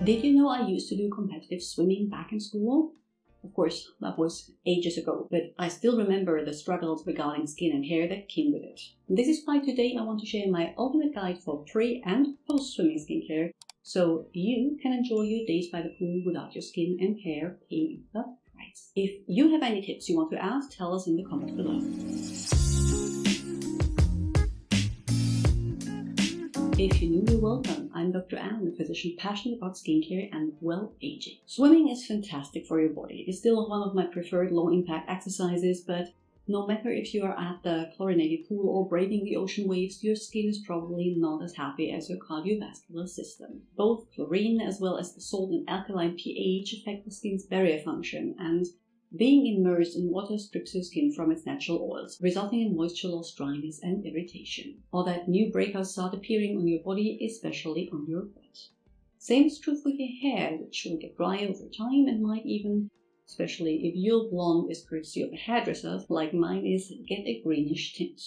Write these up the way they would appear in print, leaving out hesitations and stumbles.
Did you know I used to do competitive swimming back in school? Of course, that was ages ago, but I still remember the struggles regarding skin and hair that came with it. This is why today I want to share my ultimate guide for pre- and post-swimming skincare, so you can enjoy your days by the pool without your skin and hair paying the price. If you have any tips you want to ask, tell us in the comments below. If you're new, you're welcome. I'm Dr. Anne, a physician passionate about skincare and well-aging. Swimming is fantastic for your body. It's still one of my preferred low-impact exercises, but no matter if you are at the chlorinated pool or braving the ocean waves, your skin is probably not as happy as your cardiovascular system. Both chlorine as well as the salt and alkaline pH affect the skin's barrier function, and being immersed in water strips your skin from its natural oils, resulting in moisture loss, dryness, and irritation. Or that new breakouts start appearing on your body, especially on your butt. Same is true for your hair, which will get dry over time and might even, especially if your blonde is courtesy of a hairdresser like mine is, get a greenish tint.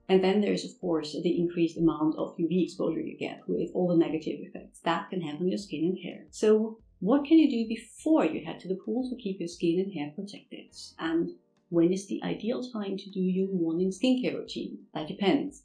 And then there's of course the increased amount of UV exposure you get with all the negative effects that can have on your skin and hair. So what can you do before you head to the pool to keep your skin and hair protected? And when is the ideal time to do your morning skincare routine? That depends.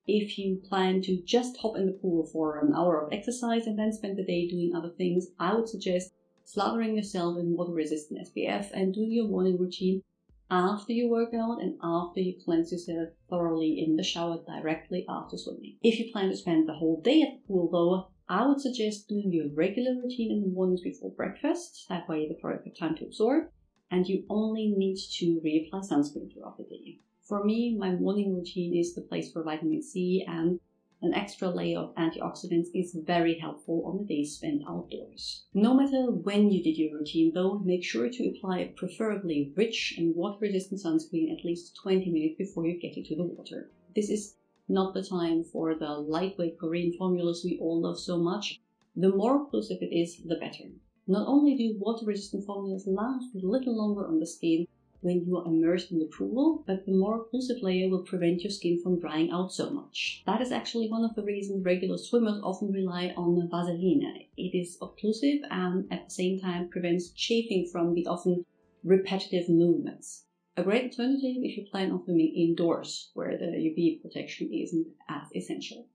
If you plan to just hop in the pool for an hour of exercise and then spend the day doing other things, I would suggest slathering yourself in water-resistant SPF and doing your morning routine after you work out and after you cleanse yourself thoroughly in the shower directly after swimming. If you plan to spend the whole day at the pool though, I would suggest doing your regular routine in the mornings before breakfast. That way the product has time to absorb and you only need to reapply sunscreen throughout the day. For me, my morning routine is the place for vitamin C, and an extra layer of antioxidants is very helpful on the days spent outdoors. No matter when you did your routine though, make sure to apply a preferably rich and water-resistant sunscreen at least 20 minutes before you get into the water. This is not the time for the lightweight Korean formulas we all love so much. The more occlusive it is, the better. Not only do water-resistant formulas last a little longer on the skin when you are immersed in the pool, but the more occlusive layer will prevent your skin from drying out so much. That is actually one of the reasons regular swimmers often rely on Vaseline. It is occlusive and at the same time prevents chafing from the often repetitive movements. A great alternative if you plan on swimming indoors, where the UV protection isn't as essential.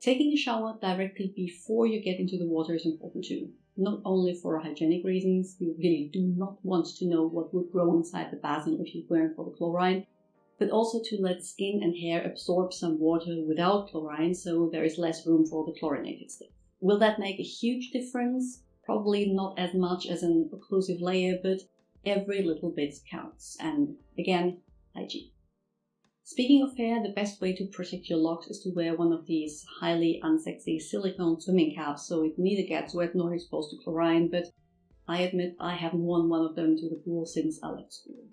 Taking a shower directly before you get into the water is important too. Not only for hygienic reasons, you really do not want to know what would grow inside the basin if you weren't for the chlorine, but also to let skin and hair absorb some water without chlorine so there is less room for the chlorinated stuff. Will that make a huge difference? Probably not as much as an occlusive layer, but every little bit counts. And again, hygiene. Speaking of hair, the best way to protect your locks is to wear one of these highly unsexy silicone swimming caps so it neither gets wet nor exposed to chlorine, but I admit I haven't worn one of them to the pool since I left school.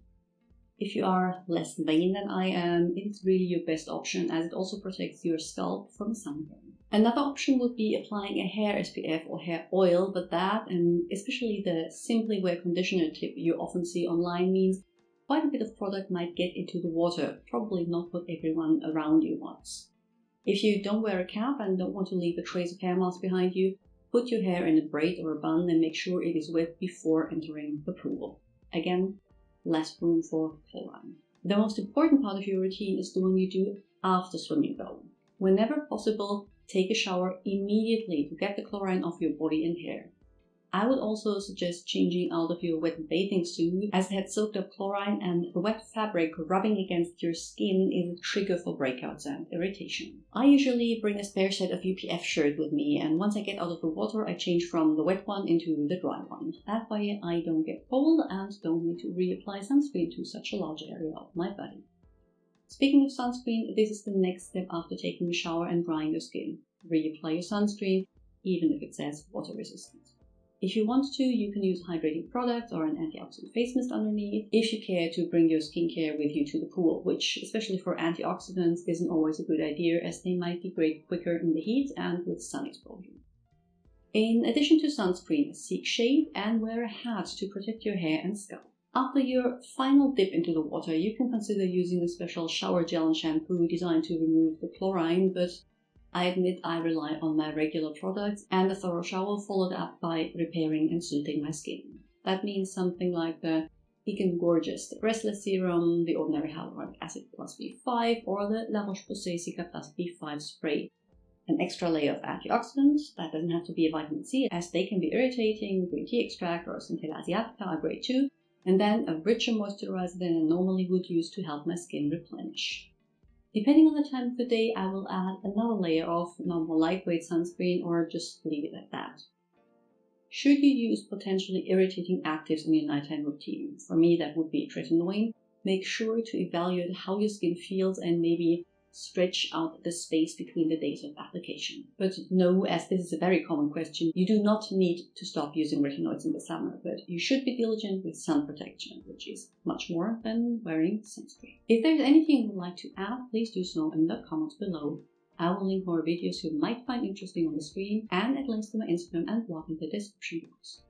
If you are less vain than I am, it's really your best option as it also protects your scalp from sunburn. Another option would be applying a hair SPF or hair oil, but that, and especially the Simply Wear conditioner tip you often see online, means quite a bit of product might get into the water, probably not what everyone around you wants. If you don't wear a cap and don't want to leave a trace of hair mask behind you, put your hair in a braid or a bun and make sure it is wet before entering the pool. Again, less room for chlorine. The most important part of your routine is the one you do after swimming though. Whenever possible, take a shower immediately to get the chlorine off your body and hair. I would also suggest changing out of your wet bathing suit as it had soaked up chlorine, and the wet fabric rubbing against your skin is a trigger for breakouts and irritation. I usually bring a spare set of UPF shirt with me, and once I get out of the water I change from the wet one into the dry one. That way I don't get cold and don't need to reapply sunscreen to such a large area of my body. Speaking of sunscreen, this is the next step after taking a shower and drying your skin. Reapply your sunscreen, even if it says water resistant. If you want to, you can use a hydrating product or an antioxidant face mist underneath, if you care to bring your skincare with you to the pool, which, especially for antioxidants, isn't always a good idea as they might degrade quicker in the heat and with sun exposure. In addition to sunscreen, seek shade and wear a hat to protect your hair and scalp. After your final dip into the water, you can consider using a special shower gel and shampoo designed to remove the chlorine, but I admit I rely on my regular products and a thorough shower followed up by repairing and soothing my skin. That means something like the Geek Gorgeous, the Restless Serum, the Ordinary Hyaluronic Acid plus B5, or the La Roche-Posay Cica plus B5 spray. An extra layer of antioxidants, that doesn't have to be a vitamin C, as they can be irritating. Green tea extract or Centella asiatica are great too. And then a richer moisturizer than I normally would use to help my skin replenish. Depending on the time of the day, I will add another layer of more lightweight sunscreen or just leave it at that. Should you use potentially irritating actives in your nighttime routine? For me, that would be tretinoin. Make sure to evaluate how your skin feels and maybe stretch out the space between the days of application. But no, as this is a very common question, you do not need to stop using retinoids in the summer, but you should be diligent with sun protection, which is much more than wearing sunscreen. If there's anything you would like to add, please do so in the comments below. I will link more videos you might find interesting on the screen and at links to my Instagram and blog in the description box.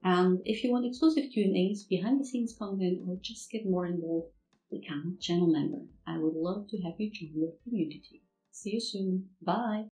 And if you want exclusive Q&As, behind the scenes content, or just get more involved, become a channel member. I would love to have you join the community. See you soon. Bye!